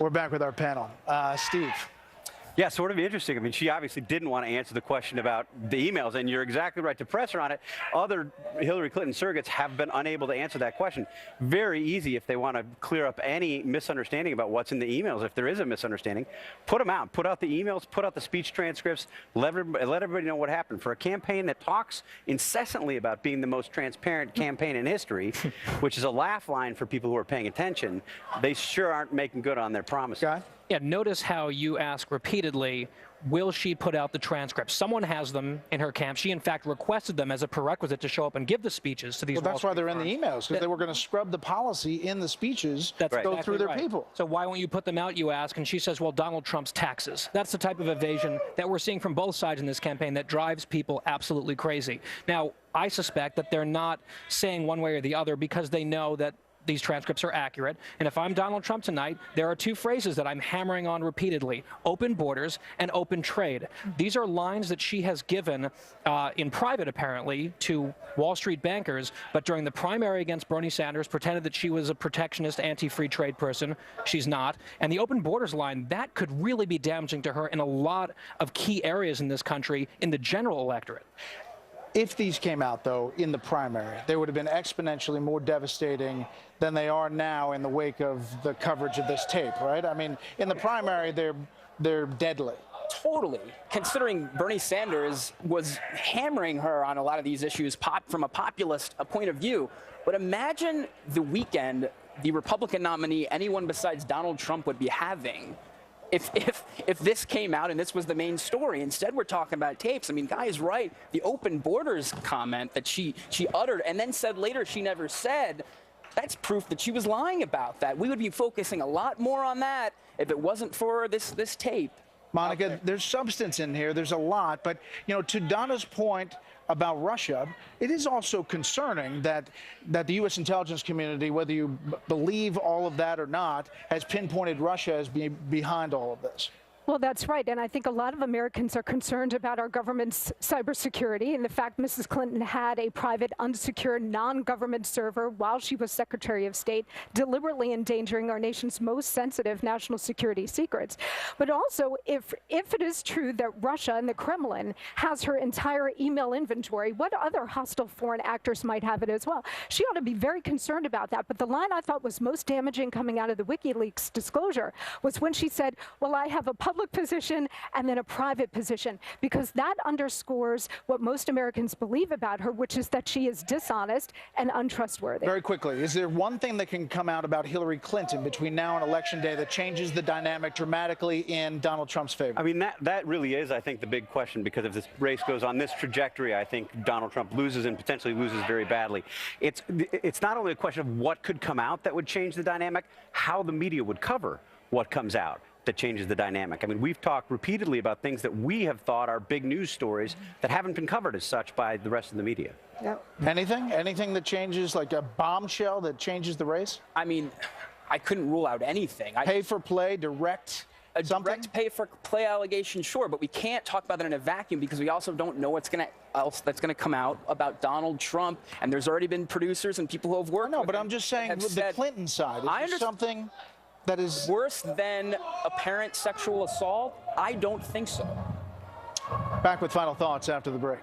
We're back with our panel. Steve. Yeah, sort of interesting. I mean, she obviously didn't want to answer the question about the emails, and you're exactly right to press her on it. Other Hillary Clinton surrogates have been unable to answer that question. Very easy if they want to clear up any misunderstanding about what's in the emails. If there is a misunderstanding, put them out. Put out the emails, put out the speech transcripts, let everybody know what happened. For a campaign that talks incessantly about being the most transparent campaign in history, which is a laugh line for people who are paying attention, they sure aren't making good on their promises. Guy? Yeah, notice how you ask repeatedly, will she put out the transcripts? Someone has them in her camp. She, in fact, requested them as a prerequisite to show up and give the speeches to these. Well, that's why they're in the emails, because they were going to scrub the policy in the speeches to go through their people. So why won't you put them out, you ask? And she says, well, Donald Trump's taxes. That's the type of evasion that we're seeing from both sides in this campaign that drives people absolutely crazy. Now, I suspect that they're not saying one way or the other because they know that these transcripts are accurate. And if I'm Donald Trump tonight, there are two phrases that I'm hammering on repeatedly: open borders and open trade. These are lines that she has given in private, apparently, to Wall Street bankers, but during the primary against Bernie Sanders pretended that she was a protectionist, anti-free trade person. She's not. And the open borders line, that could really be damaging to her in a lot of key areas in this country in the general electorate. If these came out, though, in the primary, they would have been exponentially more devastating than they are now in the wake of the coverage of this tape, right? I mean, in the primary, they're deadly. Totally. Considering Bernie Sanders was hammering her on a lot of these issues from a populist point of view. But imagine the weekend the Republican nominee anyone besides Donald Trump would be having if this came out and this was the main story. Instead, we're talking about tapes. I mean, Guy is right. The open borders comment that she uttered and then said later she never said, that's proof that she was lying about that. We would be focusing a lot more on that if it wasn't for this tape. Monica, there's substance in here. There's a lot. But, you know, to Donna's point about Russia, it is also concerning that the U.S. intelligence community, whether you believe all of that or not, has pinpointed Russia as being behind all of this. Well, that's right. And I think a lot of Americans are concerned about our government's cybersecurity and the fact Mrs. Clinton had a private, unsecured, non-government server while she was Secretary of State, deliberately endangering our nation's most sensitive national security secrets. But also, if it is true that Russia and the Kremlin has her entire email inventory, what other hostile foreign actors might have it as well? She ought to be very concerned about that. But the line I thought was most damaging coming out of the WikiLeaks disclosure was when she said, well, I have a public position and then a private position, because that underscores what most Americans believe about her, which is that she is dishonest and untrustworthy. Very quickly, is there one thing that can come out about Hillary Clinton between now and Election Day that changes the dynamic dramatically in Donald Trump's favor? I mean, that really is, I think, the big question, because if this race goes on this trajectory, I think Donald Trump loses and potentially loses very badly. It's not only a question of what could come out that would change the dynamic, how the media would cover what comes out that changes the dynamic. I mean, we've talked repeatedly about things that we have thought are big news stories that haven't been covered as such by the rest of the media. Yep. Anything that changes, like a bombshell that changes the race? I mean, I couldn't rule out anything. Pay for play, direct direct pay for play allegation, sure, but we can't talk about that in a vacuum because we also don't know what's that's going to come out about Donald Trump. And there's already been producers and people who have worked. No, but I'm just saying, with the Clinton side, is there something that is worse than apparent sexual assault? I don't think so. Back with final thoughts after the break.